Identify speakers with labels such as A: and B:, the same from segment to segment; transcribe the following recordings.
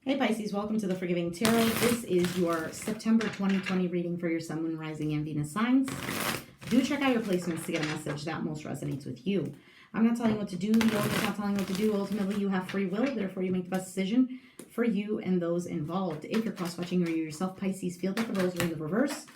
A: Hey Pisces, welcome to the Forgiving Tarot. This is your September 2020 reading for your Sun, Moon, Rising, and Venus signs. Do check out your placements to get a message that most resonates with you. I'm not telling you what to do. The universe is not telling you what to do. Ultimately, you have free will. Therefore, you make the best decision for you and those involved. If you're cross-watching or you yourself, Pisces, feel that the roles are in the reverse.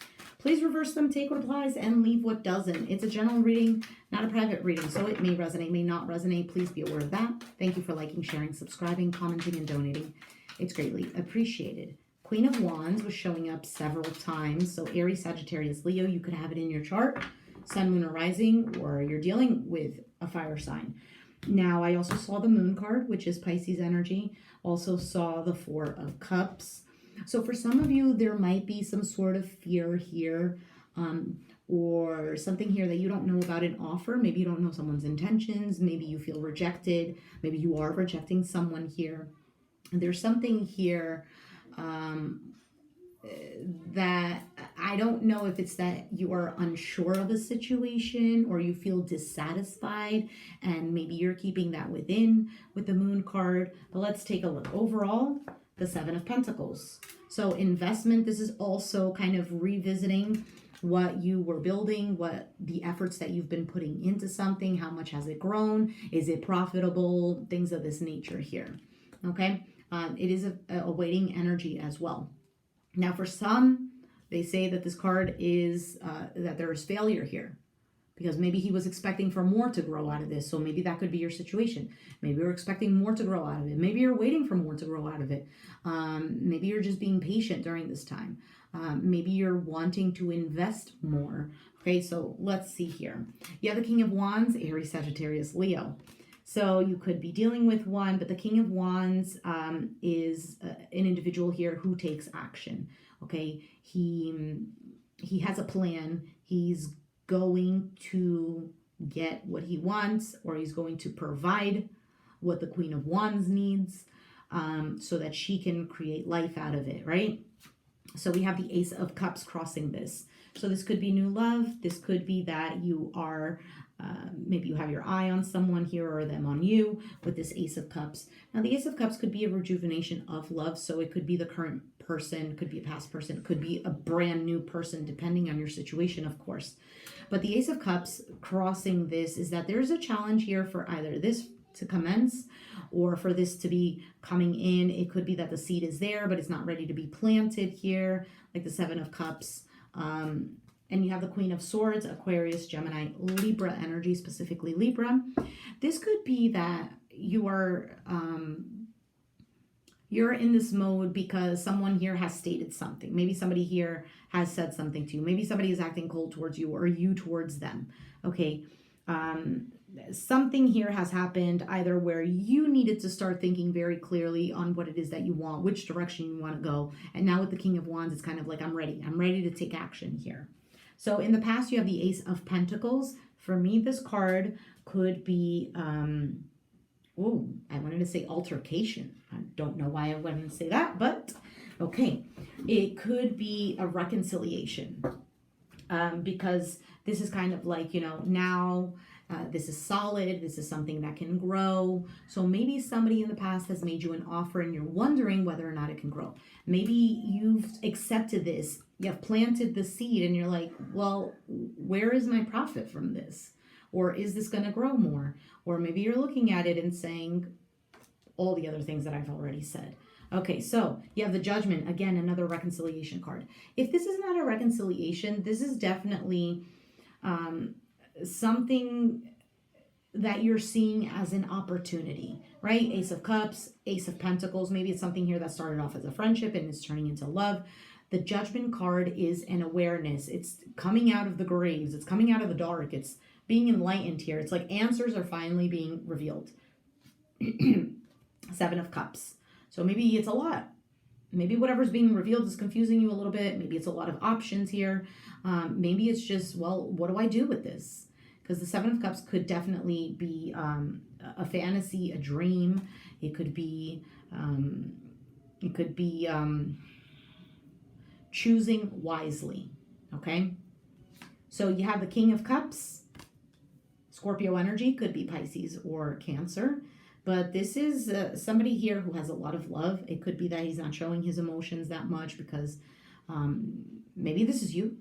A: Please reverse them, take what applies, and leave what doesn't. It's a general reading, not a private reading, so it may resonate, may not resonate. Please be aware of that. Thank you for liking, sharing, subscribing, commenting, and donating. It's greatly appreciated. Queen of Wands was showing up several times. So Aries, Sagittarius, Leo, you could have it in your chart. Sun, Moon, or Rising, or you're dealing with a fire sign. Now, I also saw the Moon card, which is Pisces energy. Also saw the Four of Cups. So for some of you, there might be some sort of fear here, or something here that you don't know about an offer. Maybe you don't know someone's intentions. Maybe you feel rejected. Maybe you are rejecting someone here. There's something here that I don't know if it's that you are unsure of a situation or you feel dissatisfied and maybe you're keeping that within with the Moon card. But let's take a look. Overall, the Seven of Pentacles. So investment, this is also kind of revisiting what you were building, what the efforts that you've been putting into something, how much has it grown, is it profitable, things of this nature here. Okay. It is a waiting energy as well. Now, for some, they say that this card is that there is failure here because maybe he was expecting for more to grow out of this. So maybe that could be your situation. Maybe you're expecting more to grow out of it. Maybe you're waiting for more to grow out of it. Maybe you're just being patient during this time. Maybe you're wanting to invest more. Okay, so let's see here. You have the King of Wands, Aries, Sagittarius, Leo. So you could be dealing with one, but the King of Wands is an individual here who takes action. Okay, he has a plan. He's going to get what he wants, or he's going to provide what the Queen of Wands needs, so that she can create life out of it, right? So we have the Ace of Cups crossing this. So this could be new love. This could be that you are, maybe you have your eye on someone here or them on you with this Ace of Cups. Now the Ace of Cups could be a rejuvenation of love. So it could be the current person, could be a past person, could be a brand new person, depending on your situation, of course. But the Ace of Cups crossing this is that there's a challenge here for either this to commence or for this to be coming in. It could be that the seed is there, but it's not ready to be planted here, like the Seven of Cups. And you have the Queen of Swords, Aquarius, Gemini, Libra energy, specifically Libra. This could be that you are, you're in this mode because someone here has stated something. Maybe somebody here has said something to you. Maybe somebody is acting cold towards you or you towards them. Okay. Something here has happened either where you needed to start thinking very clearly on what it is that you want, which direction you want to go. And now with the King of Wands, it's kind of like, I'm ready to take action here. So in the past, you have the Ace of Pentacles. For me, this card could be, I wanted to say altercation. I don't know why I wanted to say that, but okay. It could be a reconciliation, because this is kind of like, now this is solid. This is something that can grow. So maybe somebody in the past has made you an offer and you're wondering whether or not it can grow. Maybe you've accepted this. You have planted the seed and you're like, well, where is my profit from this? Or is this going to grow more? Or maybe you're looking at it and saying all the other things that I've already said. Okay, so you have the Judgment. Again, another reconciliation card. If this is not a reconciliation, this is definitely something that you're seeing as an opportunity, right? Ace of Cups, Ace of Pentacles. Maybe it's something here that started off as a friendship and is turning into love. The Judgment card is an awareness. It's coming out of the graves. It's coming out of the dark. It's being enlightened here. It's like answers are finally being revealed. Seven of Cups. So maybe it's a lot. Maybe whatever's being revealed is confusing you a little bit. Maybe it's a lot of options here. Maybe it's just, well, what do I do with this? Because the Seven of Cups could definitely be a fantasy, a dream. It could be choosing wisely. Okay. So you have the King of Cups, Scorpio energy, could be Pisces or Cancer. But this is somebody here who has a lot of love. It could be that he's not showing his emotions that much because maybe this is you.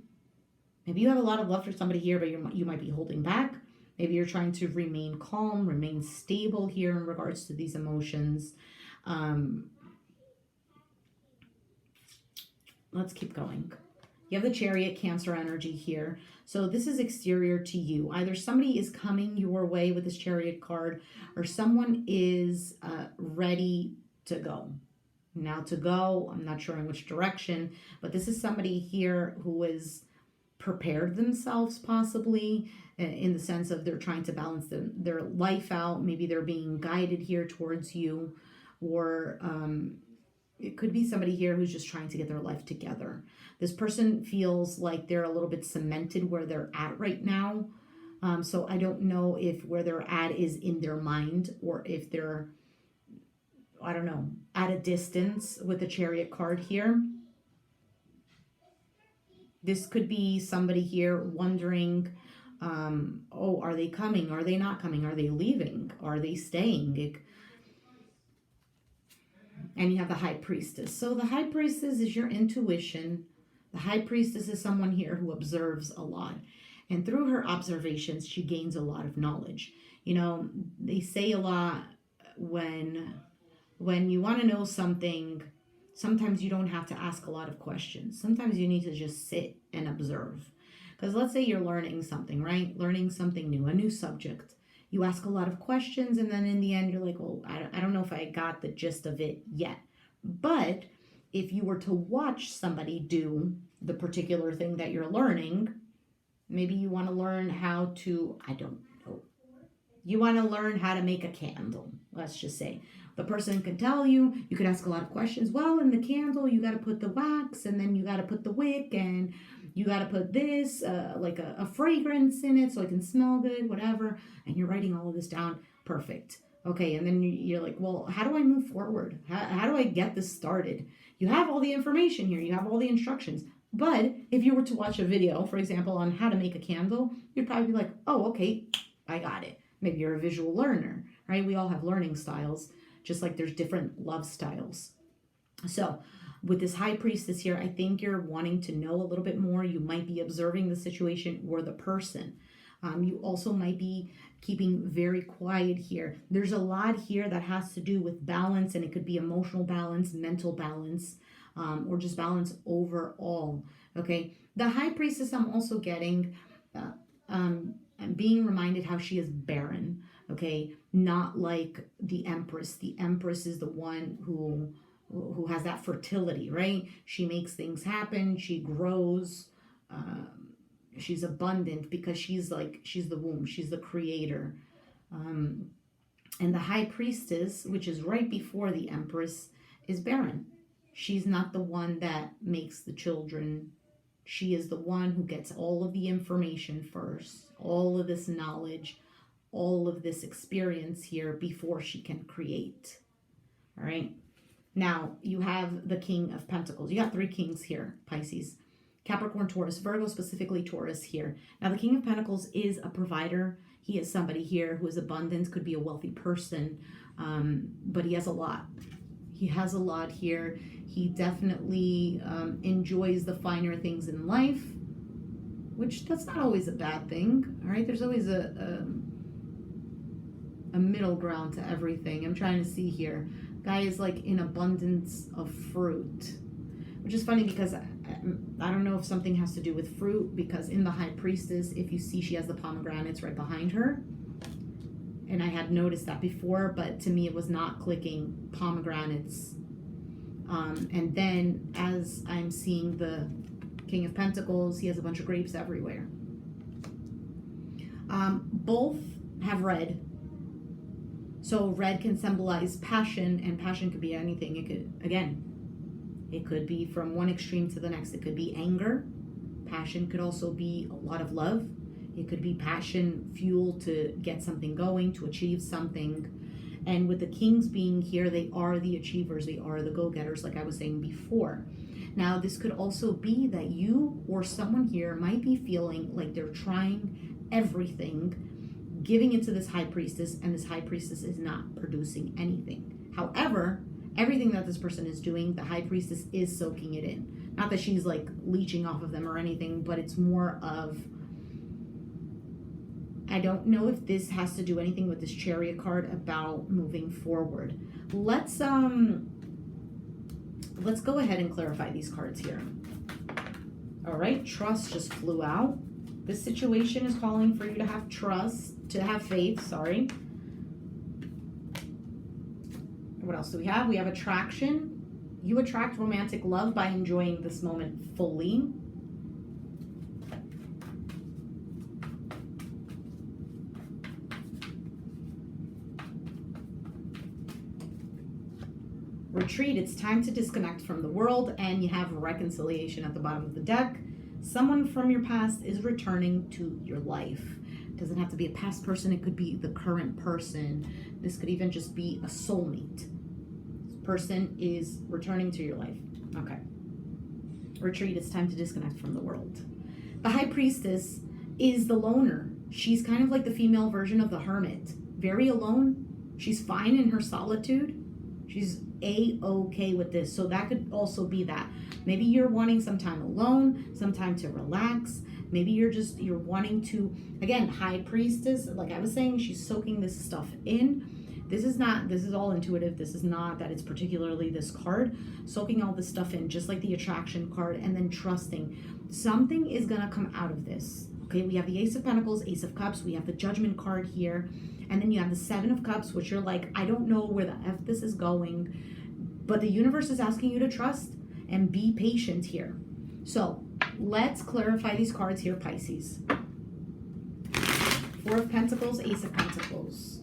A: Maybe you have a lot of love for somebody here, but you might be holding back. Maybe you're trying to remain calm, remain stable here in regards to these emotions. Let's keep going. You have the Chariot, Cancer energy here. So this is exterior to you. Either somebody is coming your way with this Chariot card, or someone is ready to go. Now to go, I'm not sure in which direction, but this is somebody here who is prepared themselves possibly in the sense of they're trying to balance their life out. Maybe they're being guided here towards you, or it could be somebody here who's just trying to get their life together. This person feels like they're a little bit cemented where they're at right now. So I don't know if where they're at is in their mind, or if they're, I don't know, at a distance with the Chariot card here. This could be somebody here wondering, oh, are they coming? Are they not coming? Are they leaving? Are they staying? And you have the High Priestess. So the High Priestess is your intuition. The High Priestess is someone here who observes a lot. And through her observations, she gains a lot of knowledge. You know, they say a lot when you want to know something, sometimes you don't have to ask a lot of questions. Sometimes you need to just sit and observe. Because let's say you're learning something, right? Learning something new, a new subject. You ask a lot of questions, and then in the end, you're like, well, I don't know if I got the gist of it yet. But if you were to watch somebody do the particular thing that you're learning, maybe you want to learn how to, I don't know. You want to learn how to make a candle, let's just say. The person can tell you, you could ask a lot of questions. Well, in the candle, you got to put the wax, and then you got to put the wick, and you got to put this, like a fragrance in it so it can smell good, whatever. And you're writing all of this down. Perfect. Okay, and then you're like, well, how do I move forward? How do I get this started? You have all the information here. You have all the instructions. But if you were to watch a video, for example, on how to make a candle, you'd probably be like, oh, okay, I got it. Maybe you're a visual learner, right? We all have learning styles, just like there's different love styles. So with this High Priestess here, I think you're wanting to know a little bit more. You might be observing the situation or the person. You also might be keeping very quiet here. There's a lot here that has to do with balance, and it could be emotional balance, mental balance, or just balance overall. Okay. The High Priestess, I'm also getting, I'm being reminded how she is barren. Okay. Not like the Empress. The Empress is the one who has that fertility, right? She makes things happen. She grows. She's abundant because she's the womb. She's the creator. And the High Priestess, which is right before the Empress, is barren. She's not the one that makes the children. She is the one who gets all of the information first, all of this knowledge, all of this experience here before she can create. All right. Now, you have the King of Pentacles. You got 3 kings here, Pisces. Capricorn, Taurus, Virgo, specifically Taurus here. Now, the King of Pentacles is a provider. He is somebody here who is abundant, could be a wealthy person, but he has a lot. He has a lot here. He definitely enjoys the finer things in life, which that's not always a bad thing, all right? There's always a middle ground to everything. I'm trying to see here. Guy is like in abundance of fruit, which is funny because I don't know if something has to do with fruit, because in the High Priestess, if you see, she has the pomegranates right behind her. And I had noticed that before, but to me it was not clicking pomegranates. And then as I'm seeing the King of Pentacles, he has a bunch of grapes everywhere. Both have red. So red can symbolize passion, and passion could be anything. It could, again, it could be from one extreme to the next. It could be anger. Passion could also be a lot of love. It could be passion, fuel to get something going, to achieve something. And with the kings being here, they are the achievers. They are the go-getters, like I was saying before. Now, this could also be that you or someone here might be feeling like they're trying everything giving into this high priestess, and this high priestess is not producing anything. However, everything that this person is doing, the high priestess is soaking it in. Not that she's like leeching off of them or anything, but it's more of, I don't know if this has to do anything with this Chariot card about moving forward. Let's go ahead and clarify these cards here. All right, trust just flew out. This situation is calling for you to have trust, to have faith, sorry. What else do we have? We have attraction. You attract romantic love by enjoying this moment fully. Retreat, it's time to disconnect from the world, and you have reconciliation at the bottom of the deck. Someone from your past is returning to your life. It doesn't have to be a past person, it could be the current person. This could even just be a soulmate. This person is returning to your life. Okay. Retreat, it's time to disconnect from the world. The high priestess is the loner. She's kind of like the female version of the hermit. Very alone. She's fine in her solitude. She's a-okay with this. So that could also be that. Maybe you're wanting some time alone, some time to relax. Maybe you're wanting to, again, high priestess, like I was saying, she's soaking this stuff in. This is all intuitive. This is not that it's particularly this card. Soaking all this stuff in, just like the attraction card, and then trusting. Something is going to come out of this. Okay, we have the Ace of Pentacles, Ace of Cups. We have the Judgment card here. And then you have the Seven of Cups, which you're like, I don't know where the F this is going. But the universe is asking you to trust and be patient here. So let's clarify these cards here, Pisces. Four of Pentacles, Ace of Pentacles.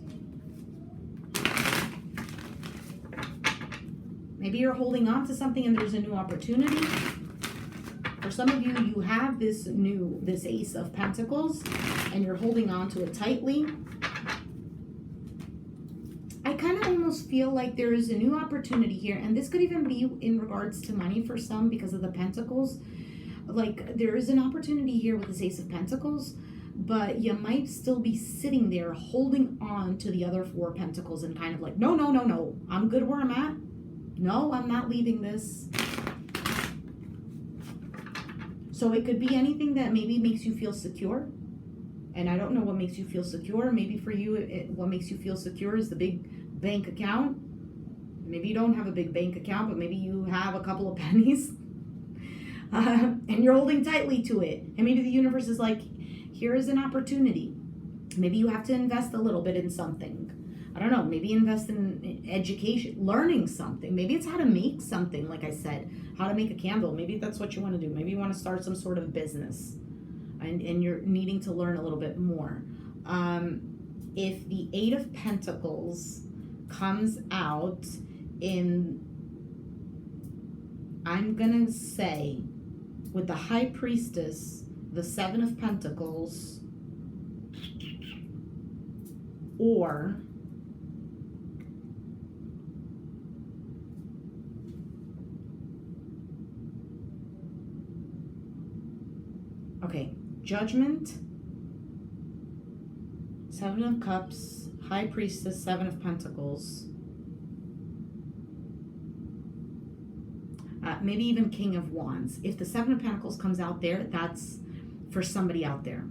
A: Maybe you're holding on to something and there's a new opportunity. For some of you, you have this Ace of Pentacles and you're holding on to it tightly. I kind of almost feel like there is a new opportunity here, and this could even be in regards to money for some because of the Pentacles. Like, there is an opportunity here with this Ace of Pentacles, but you might still be sitting there holding on to the other Four Pentacles and kind of like, no, I'm good where I'm at. No, I'm not leaving this. So it could be anything that maybe makes you feel secure. And I don't know what makes you feel secure. Maybe for you, what makes you feel secure is the big bank account. Maybe you don't have a big bank account, but maybe you have a couple of pennies. And you're holding tightly to it. And maybe the universe is like, here is an opportunity. Maybe you have to invest a little bit in something. I don't know, maybe invest in education, learning something. Maybe it's how to make something, like I said, how to make a candle. Maybe that's what you want to do. Maybe you want to start some sort of business. And you're needing to learn a little bit more. If the Eight of Pentacles comes out in, I'm going to say, with the High Priestess, the Seven of Pentacles, or okay, Judgment, Seven of Cups, High Priestess, Seven of Pentacles. Maybe even King of Wands. If the Seven of Pentacles comes out there, that's for somebody out there.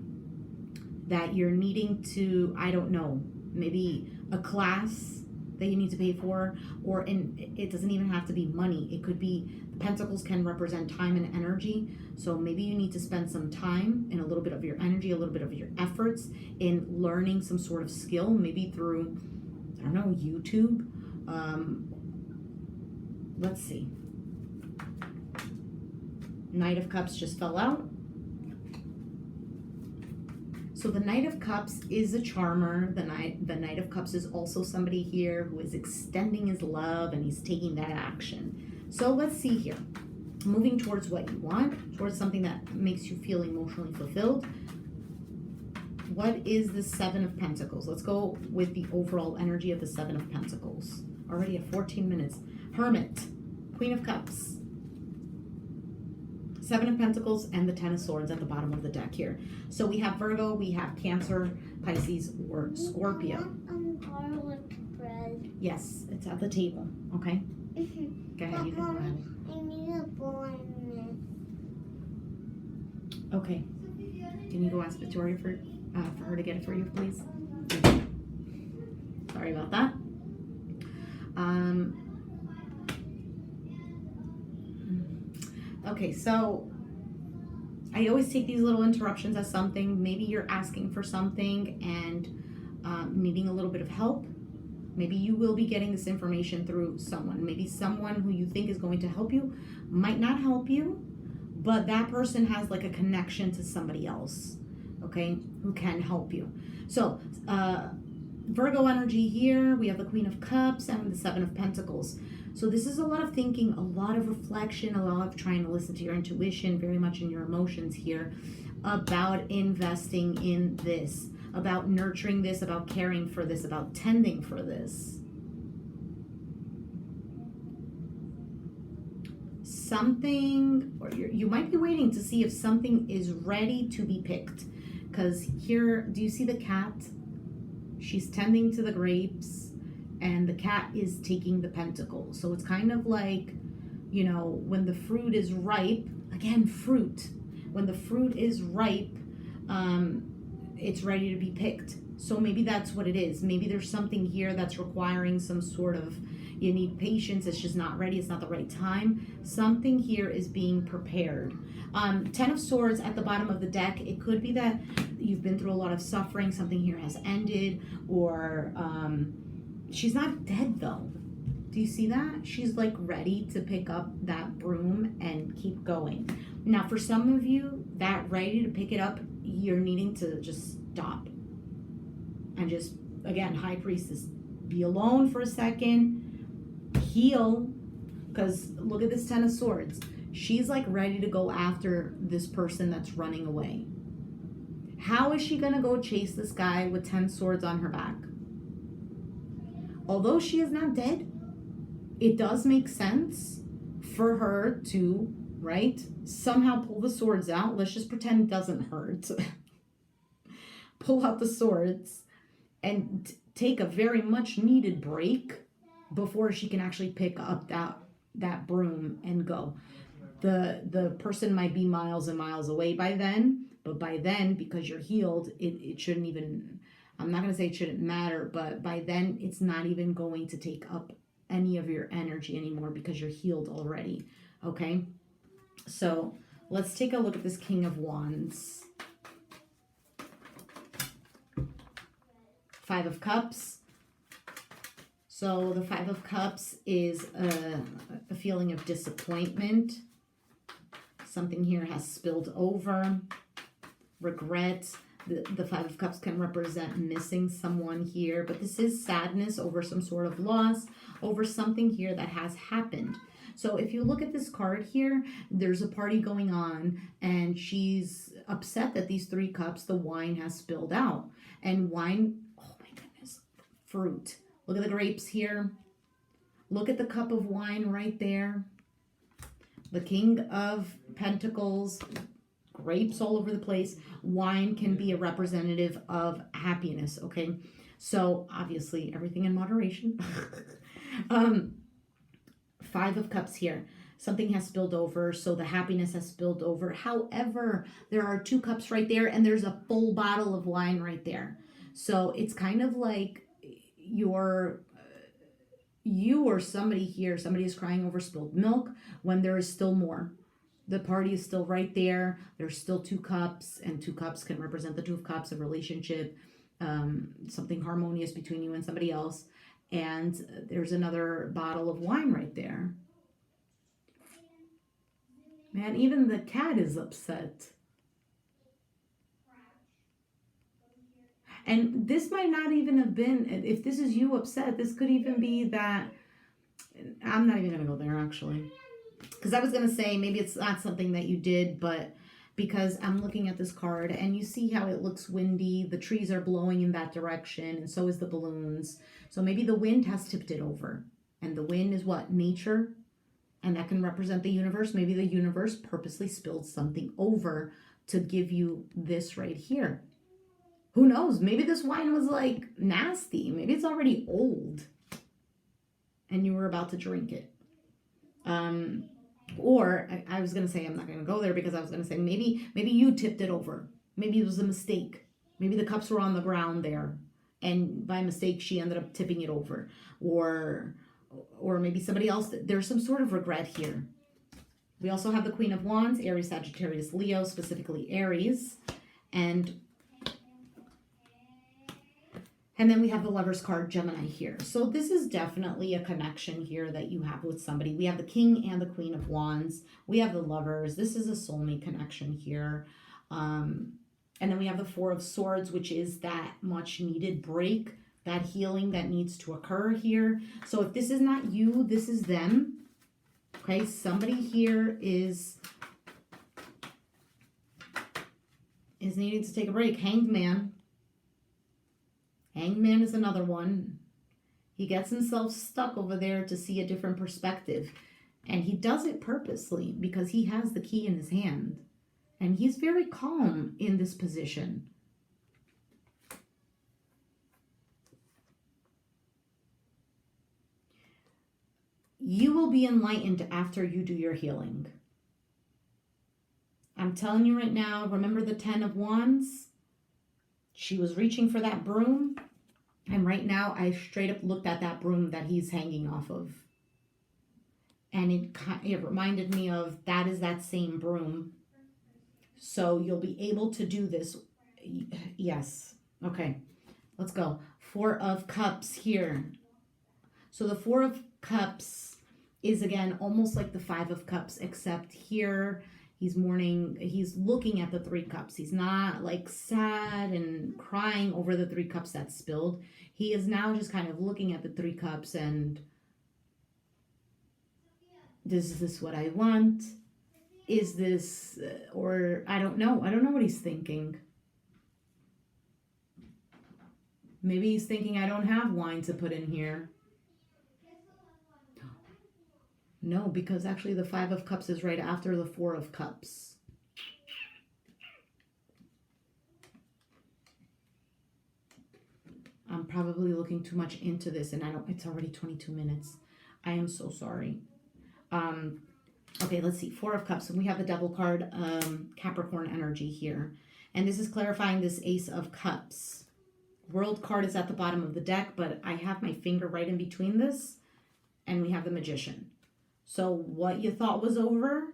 A: That you're needing to, I don't know, maybe a class that you need to pay for, or it doesn't even have to be money. It could be, the Pentacles can represent time and energy. So maybe you need to spend some time and a little bit of your energy, a little bit of your efforts in learning some sort of skill, maybe through, I don't know, YouTube. Let's see. Knight of Cups just fell out. So the Knight of Cups is a charmer. The Knight of Cups is also somebody here who is extending his love and he's taking that action. So let's see here. Moving towards what you want, towards something that makes you feel emotionally fulfilled. What is the Seven of Pentacles? Let's go with the overall energy of the Seven of Pentacles. Already at 14 minutes. Hermit, Queen of Cups. Seven of Pentacles and the Ten of Swords at the bottom of the deck here. So we have Virgo, we have Cancer, Pisces, or Scorpio.
B: Garlic bread.
A: Yes, it's at the table. Okay. Go ahead. You can go ahead.
B: I need a bowl in
A: Okay. Can you go ask Victoria for her to get it for you, please? Sorry about that. Okay, so I always take these little interruptions as something. Maybe you're asking for something and needing a little bit of help. Maybe you will be getting this information through someone. Maybe someone who you think is going to help you might not help you, but that person has like a connection to somebody else, okay, who can help you. So, Virgo energy here, we have the Queen of Cups and the Seven of Pentacles. So this is a lot of thinking, a lot of reflection, a lot of trying to listen to your intuition, very much in your emotions here, about investing in this, about nurturing this, about caring for this, about tending for this. Something, or you might be waiting to see if something is ready to be picked. Because here, do you see the cat? She's tending to the grapes, and the cat is taking the pentacle. So it's kind of like, you know, when the fruit is ripe, again, fruit. When the fruit is ripe, it's ready to be picked. So maybe that's what it is. Maybe there's something here that's requiring some sort of, you need patience, it's just not ready, it's not the right time. Something here is being prepared. Ten of Swords at the bottom of the deck, it could be that you've been through a lot of suffering, something here has ended, or she's not dead though. Do you see that? She's like ready to pick up that broom and keep going. Now for some of you, that ready to pick it up, you're needing to just stop. And just, again, High Priestess, be alone for a second, heal, because look at this Ten of Swords. She's like ready to go after this person that's running away. How is she going to go chase this guy with 10 swords on her back? Although she is not dead, it does make sense for her to, right, somehow pull the swords out. Let's just pretend it doesn't hurt. Pull out the swords and take a very much needed break before she can actually pick up that broom and go. The person might be miles and miles away by then, but by then, because you're healed, it shouldn't even, I'm not going to say it shouldn't matter, but by then it's not even going to take up any of your energy anymore because you're healed already. Okay? So let's take a look at this King of Wands. Five of Cups. So the Five of Cups is a feeling of disappointment. Something here has spilled over. Regret. The Five of Cups can represent missing someone here, but this is sadness over some sort of loss, over something here that has happened. So if you look at this card here, there's a party going on, and she's upset that these three cups, the wine has spilled out. And wine, oh my goodness, fruit. Look at the grapes here. Look at the cup of wine right there. The King of Pentacles, grapes all over the place. Wine can be a representative of happiness, okay? So obviously everything in moderation. Five of Cups here. Something has spilled over, so the happiness has spilled over. However, there are two cups right there, and there's a full bottle of wine right there. So it's kind of like you or somebody here, somebody is crying over spilled milk when there is still more. The party is still right there. There's still two cups, and two cups can represent the Two of Cups, a relationship, something harmonious between you and somebody else. And there's another bottle of wine right there. Man, even the cat is upset. And this might not even have been, if this is you upset, this could even be that, I'm not even going to go there actually. Because I was going to say, maybe it's not something that you did, but because I'm looking at this card and you see how it looks windy, the trees are blowing in that direction, and so is the balloons. So maybe the wind has tipped it over. And the wind is what? Nature. And that can represent the universe. Maybe the universe purposely spilled something over to give you this right here. Who knows? Maybe this wine was like nasty. Maybe it's already old and you were about to drink it. Or I was going to say, I'm not going to go there because I was going to say maybe you tipped it over. Maybe it was a mistake. Maybe the cups were on the ground there and by mistake she ended up tipping it over. Or maybe somebody else, there's some sort of regret here. We also have the Queen of Wands, Aries, Sagittarius, Leo, specifically Aries. And then we have the Lover's card, Gemini here. So this is definitely a connection here that you have with somebody. We have the King and the Queen of Wands. We have the Lovers. This is a soulmate connection here. And then we have the Four of Swords, which is that much needed break, that healing that needs to occur here. So if this is not you, this is them. Okay, somebody here is needing to take a break. Hanged Man. Hanged Man is another one. He gets himself stuck over there to see a different perspective. And he does it purposely because he has the key in his hand. And he's very calm in this position. You will be enlightened after you do your healing. I'm telling you right now, remember the 10 of Wands? She was reaching for that broom. And right now, I straight up looked at that broom that he's hanging off of. And it reminded me of that is that same broom. So you'll be able to do this. Yes. Okay. Let's go. Four of Cups here. So the Four of Cups is, again, almost like the Five of Cups, except here he's mourning. He's looking at the Three Cups. He's not like sad and crying over the Three Cups that spilled. He is now just kind of looking at the Three Cups and, is this what I want? Is this, or I don't know. I don't know what he's thinking. Maybe he's thinking, I don't have wine to put in here. No, because actually the Five of Cups is right after the Four of Cups. I'm probably looking too much into this and it's already 22 minutes. I am so sorry. Okay, let's see. Four of Cups. And we have the Devil card, Capricorn energy here. And this is clarifying this Ace of Cups. World card is at the bottom of the deck, but I have my finger right in between this. And we have the Magician. So what you thought was over,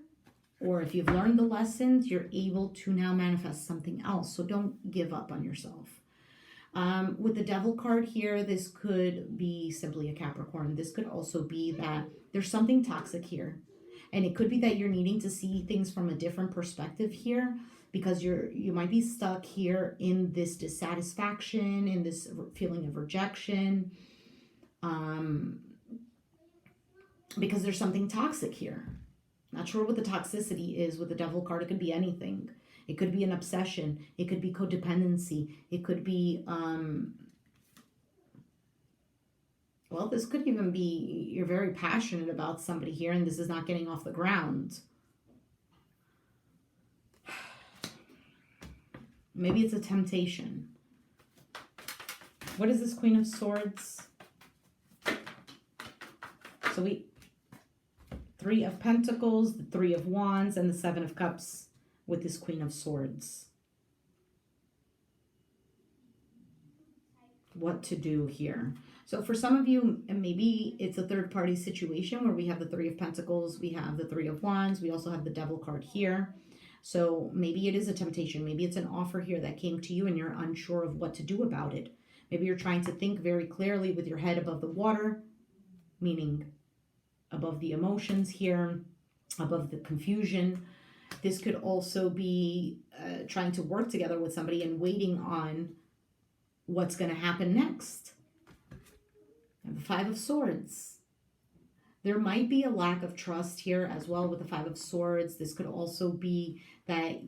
A: or if you've learned the lessons, you're able to now manifest something else. So don't give up on yourself. With the Devil card here, this could be simply a Capricorn. This could also be that there's something toxic here. And it could be that you're needing to see things from a different perspective here, because you might be stuck here in this dissatisfaction, in this feeling of rejection, because there's something toxic here. Not sure what the toxicity is with the Devil card. It could be anything. It could be an obsession. It could be codependency. It could be, well, this could even be you're very passionate about somebody here and this is not getting off the ground. Maybe it's a temptation. What is this Queen of Swords? So Three of Pentacles, the Three of Wands, and the Seven of Cups with this Queen of Swords. What to do here? So for some of you, maybe it's a third-party situation where we have the Three of Pentacles, we have the Three of Wands, we also have the Devil card here. So maybe it is a temptation. Maybe it's an offer here that came to you and you're unsure of what to do about it. Maybe you're trying to think very clearly with your head above the water, meaning above the emotions here, above the confusion. This could also be trying to work together with somebody and waiting on what's going to happen next. And the Five of Swords. There might be a lack of trust here as well with the Five of Swords. This could also be that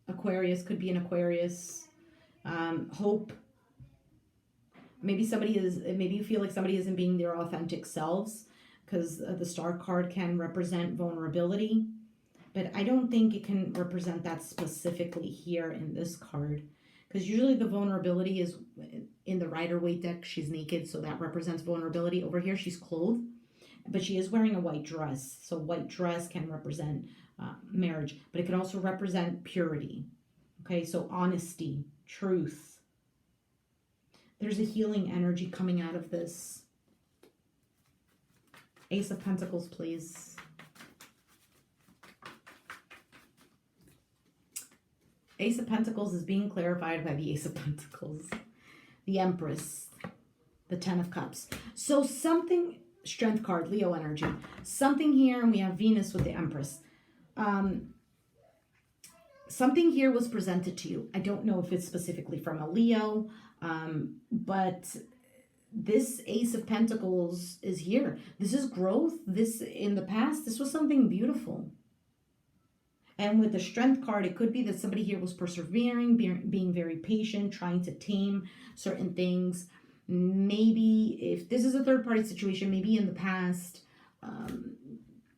A: Aquarius could be an Aquarius. Hope. Maybe you feel like somebody isn't being their authentic selves. because the Star card can represent vulnerability, but I don't think it can represent that specifically here in this card, because usually the vulnerability is in the Rider-Waite deck. She's naked, so that represents vulnerability. Over here, she's clothed, but she is wearing a white dress, so white dress can represent marriage, but it can also represent purity. Okay, so honesty, truth. There's a healing energy coming out of this. Ace of Pentacles, please. Ace of Pentacles is being clarified by the Ace of Pentacles. The Empress. The Ten of Cups. So something, Strength card, Leo energy. Something here, and we have Venus with the Empress. Something here was presented to you. I don't know if it's specifically from a Leo, but this Ace of Pentacles is here. This is growth. This, in the past, this was something beautiful. And with the Strength card, it could be that somebody here was persevering, being very patient, trying to tame certain things. Maybe if this is a third-party situation, maybe in the past,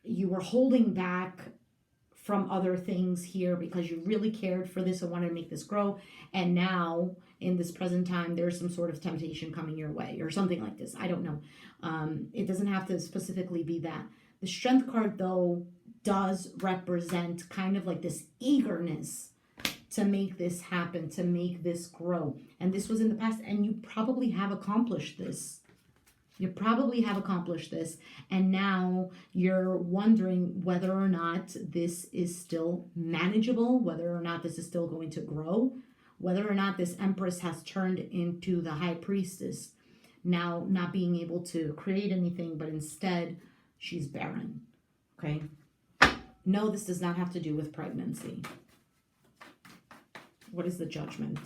A: you were holding back from other things here because you really cared for this and wanted to make this grow. And now, in this present time, there's some sort of temptation coming your way or something like this. I don't know. It doesn't have to specifically be that. The Strength card, though, does represent kind of like this eagerness to make this happen, to make this grow. And this was in the past, and you probably have accomplished this. You probably have accomplished this, and now you're wondering whether or not this is still manageable, whether or not this is still going to grow, whether or not this Empress has turned into the High Priestess, now not being able to create anything, but instead she's barren. Okay? No, this does not have to do with pregnancy. What is the Judgment?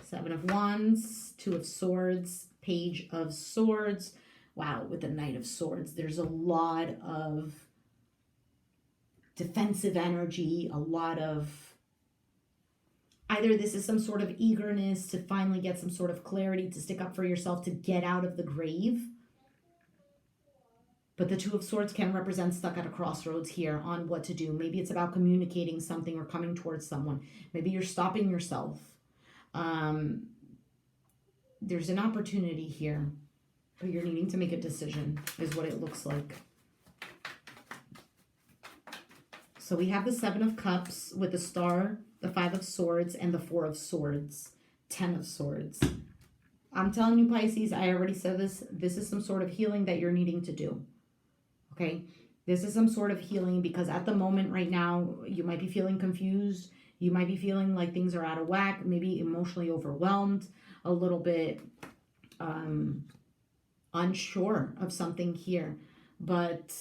A: Seven of Wands, Two of Swords, Page of Swords. Wow, with the Knight of Swords, there's a lot of defensive energy, a lot of either this is some sort of eagerness to finally get some sort of clarity, to stick up for yourself, to get out of the grave. But the Two of Swords can represent stuck at a crossroads here on what to do. Maybe it's about communicating something or coming towards someone. Maybe you're stopping yourself. There's an opportunity here, but you're needing to make a decision, is what it looks like. So we have the Seven of Cups with the Star, the Five of Swords, and the Four of Swords, 10 of Swords. I'm telling you, Pisces, I already said this. This is some sort of healing that you're needing to do. Okay? This is some sort of healing because at the moment right now, you might be feeling confused. You might be feeling like things are out of whack, maybe emotionally overwhelmed, a little bit unsure of something here. But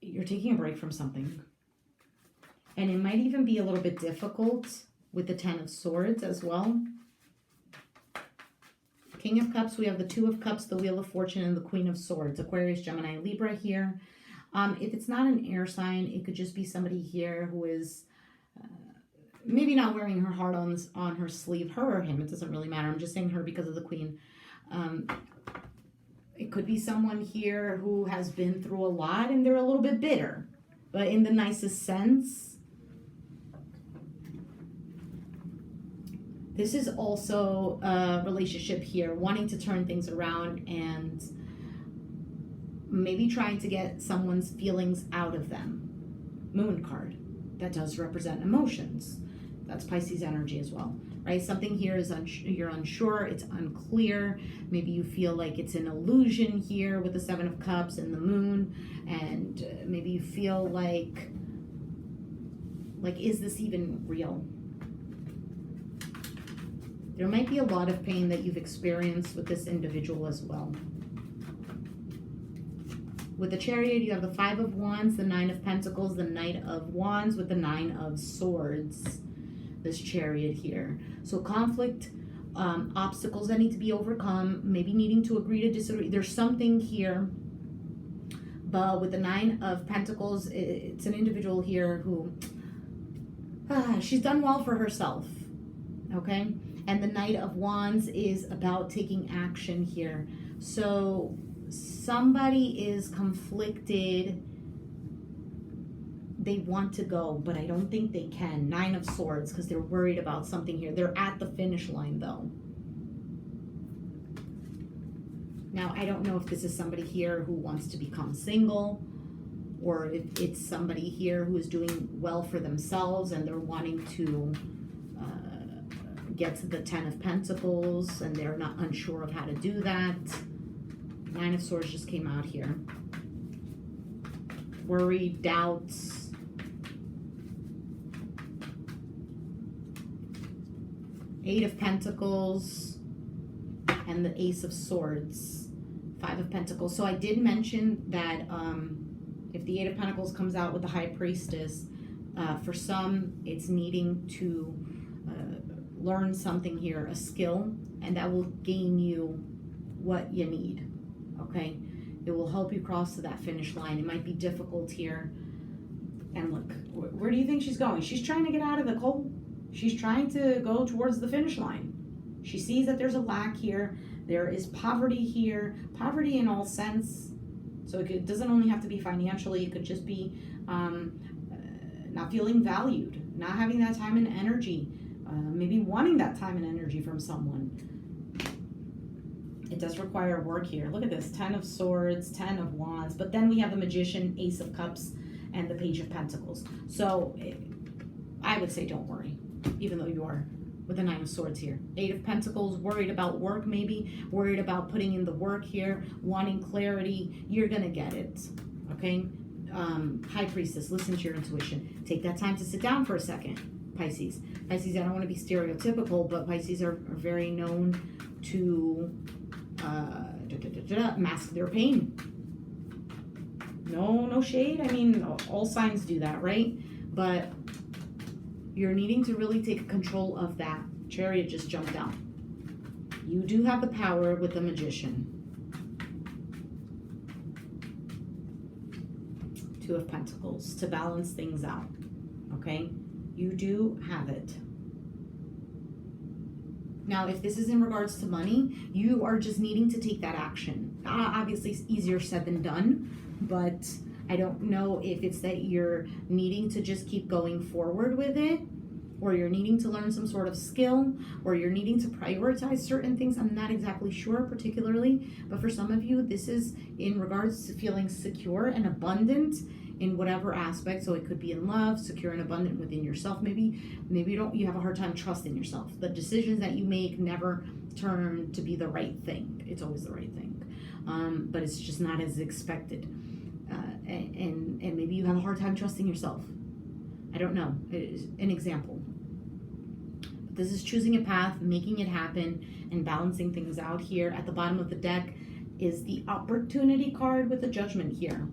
A: you're taking a break from something. And it might even be a little bit difficult with the Ten of Swords as well. King of Cups, we have the Two of Cups, the Wheel of Fortune, and the Queen of Swords. Aquarius, Gemini, Libra here. If it's not an air sign, it could just be somebody here who is maybe not wearing her heart on her sleeve, her or him. It doesn't really matter. I'm just saying her because of the Queen. It could be someone here who has been through a lot and they're a little bit bitter, but in the nicest sense. This is also a relationship here, wanting to turn things around and maybe trying to get someone's feelings out of them. Moon card. That does represent emotions. That's Pisces energy as well, right? Something here is you're unsure, it's unclear. Maybe you feel like it's an illusion here with the Seven of Cups and the Moon, and maybe you feel like is this even real? There might be a lot of pain that you've experienced with this individual as well. With the Chariot, you have the Five of Wands, the Nine of Pentacles, the Knight of Wands with the Nine of Swords. This Chariot here. So conflict, obstacles that need to be overcome, maybe needing to agree to disagree. There's something here. But with the Nine of Pentacles, it's an individual here who She's done well for herself, okay? And the Knight of Wands is about taking action here. So somebody is conflicted. They want to go, but I don't think they can. Nine of Swords, because they're worried about something here. They're at the finish line, though. Now, I don't know if this is somebody here who wants to become single, or if it's somebody here who is doing well for themselves and they're wanting to get to the Ten of Pentacles and they're not unsure of how to do that. Nine of Swords just came out here. Worry, doubts. Eight of Pentacles and the Ace of Swords. Five of Pentacles. So I did mention that if the Eight of Pentacles comes out with the High Priestess, for some it's needing to learn something here, a skill, and that will gain you what you need, okay? It will help you cross to that finish line. It might be difficult here. And look, where do you think she's going? She's trying to get out of the cold. She's trying to go towards the finish line. She sees that there's a lack here. There is poverty here. Poverty in all sense. So it doesn't only have to be financially. It could just be not feeling valued, not having that time and energy, maybe wanting that time and energy from someone. It does require work here. Look at this, 10 of Swords, 10 of Wands, but then we have the Magician, Ace of Cups, and the Page of Pentacles. So I would say don't worry, even though you are with the Nine of Swords here. Eight of Pentacles, worried about work maybe, worried about putting in the work here, wanting clarity. You're gonna get it, okay? High Priestess, listen to your intuition. Take that time to sit down for a second, Pisces. Pisces, I don't want to be stereotypical, but Pisces are very known to mask their pain. No shade. I mean, all signs do that, right? But you're needing to really take control of that. Chariot just jumped out. You do have the power with the Magician. Two of Pentacles to balance things out, okay? You do have it. Now, if this is in regards to money, you are just needing to take that action. Obviously, it's easier said than done, but I don't know if it's that you're needing to just keep going forward with it, or you're needing to learn some sort of skill, or you're needing to prioritize certain things. I'm not exactly sure particularly, but for some of you, this is in regards to feeling secure and abundant in whatever aspect. So it could be in love, secure and abundant within yourself. Maybe you have a hard time trusting yourself. The decisions that you make never turn to be the right thing. It's always the right thing, but it's just not as expected. And maybe you have a hard time trusting yourself. I don't know. It's an example. But this is choosing a path, making it happen, and balancing things out here. At the bottom of the deck is the Opportunity card with the Judgment here.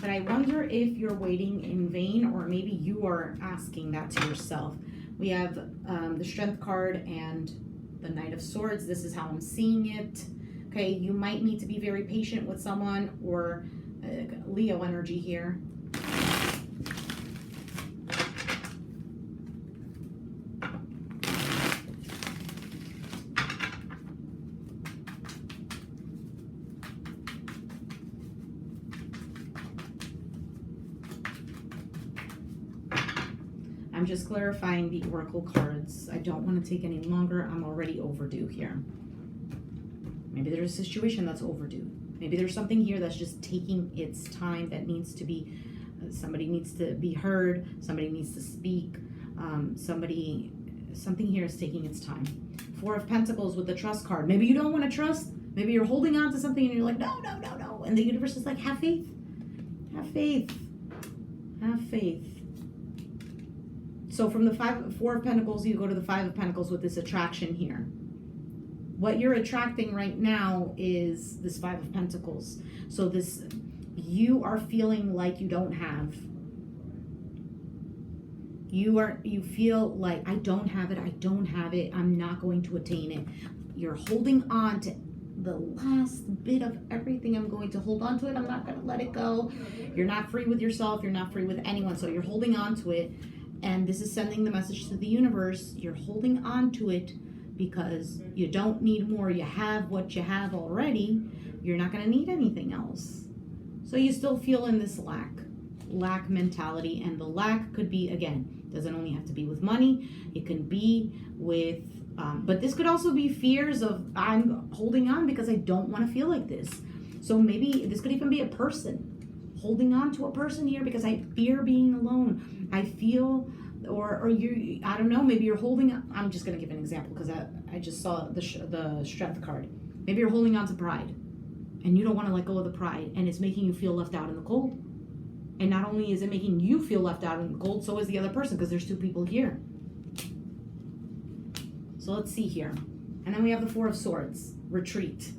A: But I wonder if you're waiting in vain, or maybe you are asking that to yourself. We have the Strength card and the Knight of Swords. This is how I'm seeing it. Okay, you might need to be very patient with someone, or Leo energy here. I'm just clarifying the Oracle cards. I don't want to take any longer. I'm already overdue here. Maybe there's a situation that's overdue. Maybe there's something here that's just taking its time, that needs to be, somebody needs to be heard, somebody needs to speak, something here is taking its time. Four of Pentacles with the Trust card. Maybe you don't want to trust. Maybe you're holding on to something and you're like, no. And the universe is like, have faith. Have faith. Have faith. So from the Four of Pentacles, you go to the Five of Pentacles with this attraction here. What you're attracting right now is this Five of Pentacles. So this, you are feeling like you don't have You feel like, I don't have it, I'm not going to attain it. You're holding on to the last bit of everything. I'm going to hold on to it. I'm not going to let it go. You're not free with yourself. You're not free with anyone. So you're holding on to it. And this is sending the message to the universe. You're holding on to it because you don't need more. You have what you have already. You're not going to need anything else. So you still feel in this lack mentality. And the lack could be, again, doesn't only have to be with money. It can be with, but this could also be fears of, I'm holding on because I don't want to feel like this. So maybe this could even be a person. Holding on to a person here because I fear being alone. I feel, or you, I don't know, maybe you're holding, I'm just going to give an example because I just saw the strength card. Maybe you're holding on to pride and you don't want to let go of the pride, and it's making you feel left out in the cold. And not only is it making you feel left out in the cold, so is the other person, because there's two people here. So let's see here. And then we have the Four of Swords, retreat.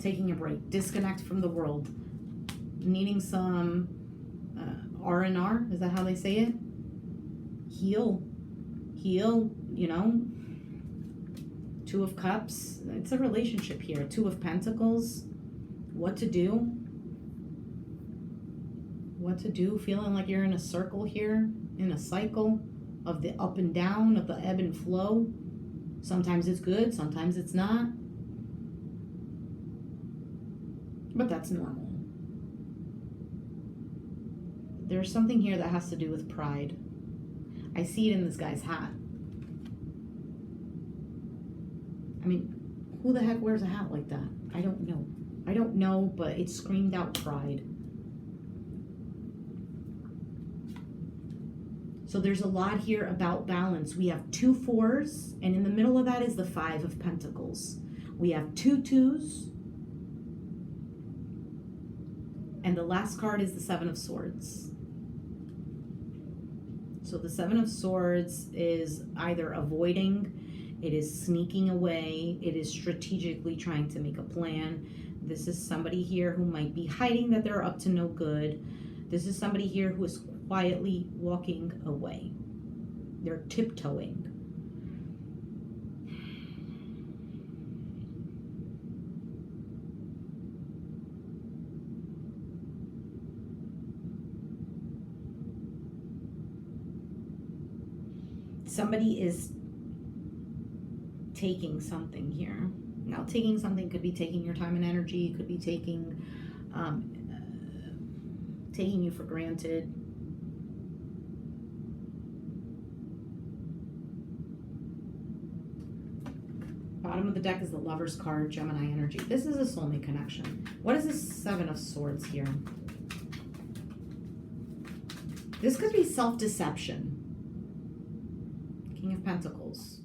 A: Taking a break, disconnect from the world, needing some R&R, is that how they say it? Heal, you know. Two of Cups, it's a relationship here. Two of Pentacles, what to do, feeling like you're in a circle here, in a cycle of the up and down, of the ebb and flow. Sometimes it's good, sometimes it's not. But that's normal. There's something here that has to do with pride. I see it in this guy's hat. I mean, who the heck wears a hat like that? I don't know, but it screamed out pride. So there's a lot here about balance. We have 2 4s, and in the middle of that is the 5 of Pentacles. We have 2 2s, and the last card is the 7 of Swords. So the 7 of Swords is either avoiding, it is sneaking away, it is strategically trying to make a plan. This is somebody here who might be hiding that they're up to no good. This is somebody here who is quietly walking away. They're tiptoeing. Somebody is taking something here. Now, taking something could be taking your time and energy. It could be taking you for granted. Bottom of the deck is the Lover's card, Gemini energy. This is a soulmate connection. What is this 7 of Swords here? This could be self-deception. King of Pentacles.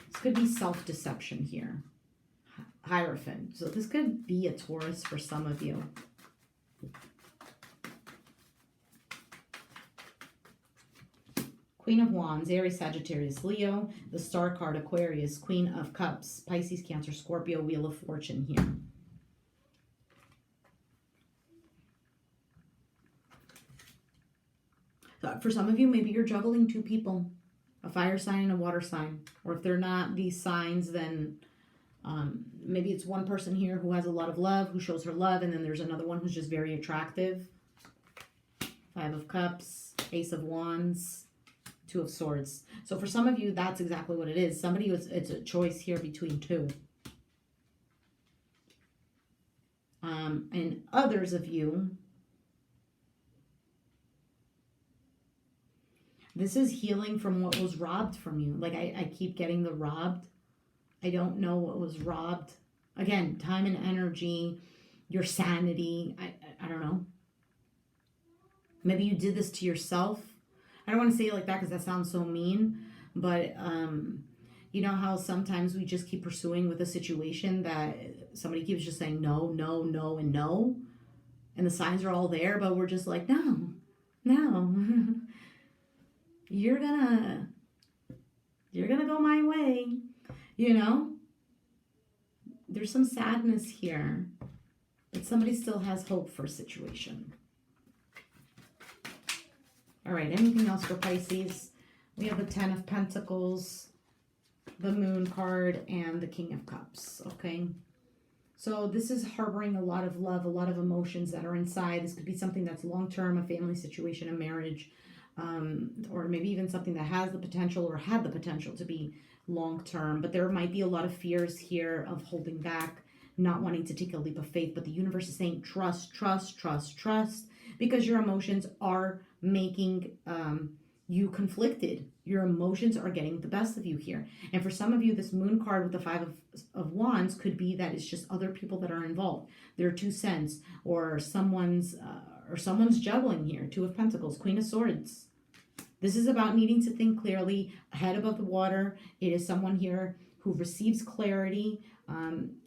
A: This could be self-deception here. Hierophant. So this could be a Taurus for some of you. Queen of Wands, Aries, Sagittarius, Leo. The Star card, Aquarius. Queen of Cups, Pisces, Cancer, Scorpio. Wheel of Fortune here. So for some of you, maybe you're juggling 2 people. A fire sign and a water sign. Or if they're not these signs, then maybe it's one person here who has a lot of love, who shows her love, and then there's another one who's just very attractive. 5 of Cups, Ace of Wands, 2 of Swords. So for some of you, that's exactly what it is. Somebody was, it's a choice here between 2. And others of you, this is healing from what was robbed from you. Like I keep getting the robbed. I don't know what was robbed. Again, time and energy, your sanity. I don't know. Maybe you did this to yourself. I don't want to say it like that because that sounds so mean. But you know how sometimes we just keep pursuing with a situation that somebody keeps just saying no, no, no, and no. And the signs are all there, but we're just like, no. You're gonna go my way, you know? There's some sadness here, but somebody still has hope for a situation. All right, anything else for Pisces? We have the Ten of Pentacles, the Moon card, and the King of Cups, okay? So this is harboring a lot of love, a lot of emotions that are inside. This could be something that's long-term, a family situation, a marriage, or maybe even something that has the potential or had the potential to be long-term. But there might be a lot of fears here of holding back, not wanting to take a leap of faith. But the universe is saying trust, trust, trust, trust, because your emotions are making you conflicted. Your emotions are getting the best of you here. And for some of you, this Moon card with the Five of Wands could be that it's just other people that are involved. Their 2 cents, or someone's juggling here. Two of Pentacles, Queen of Swords. This is about needing to think clearly, head above the water. It is someone here who receives clarity.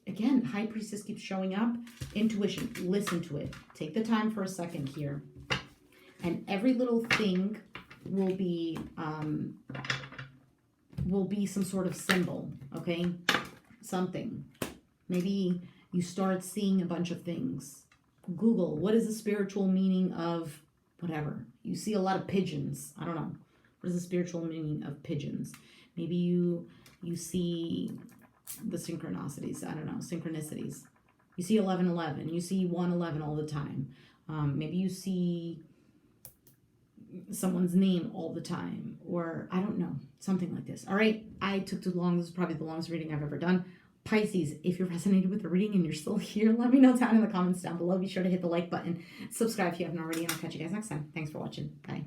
A: Again, High Priestess keeps showing up. Intuition, listen to it. Take the time for a second here. And every little thing will be some sort of symbol, okay? Something. Maybe you start seeing a bunch of things. Google, what is the spiritual meaning of whatever? You see a lot of pigeons. I don't know. What is the spiritual meaning of pigeons? Maybe you see the synchronicities. I don't know, synchronicities. You see 11:11. You see 1:11 all the time. Maybe you see someone's name all the time, or I don't know, something like this. All right, I took too long. This is probably the longest reading I've ever done. Pisces, if you're resonated with the reading and you're still here, let me know down in the comments down below. Be sure to hit the like button, subscribe if you haven't already, and I'll catch you guys next time. Thanks for watching. Bye.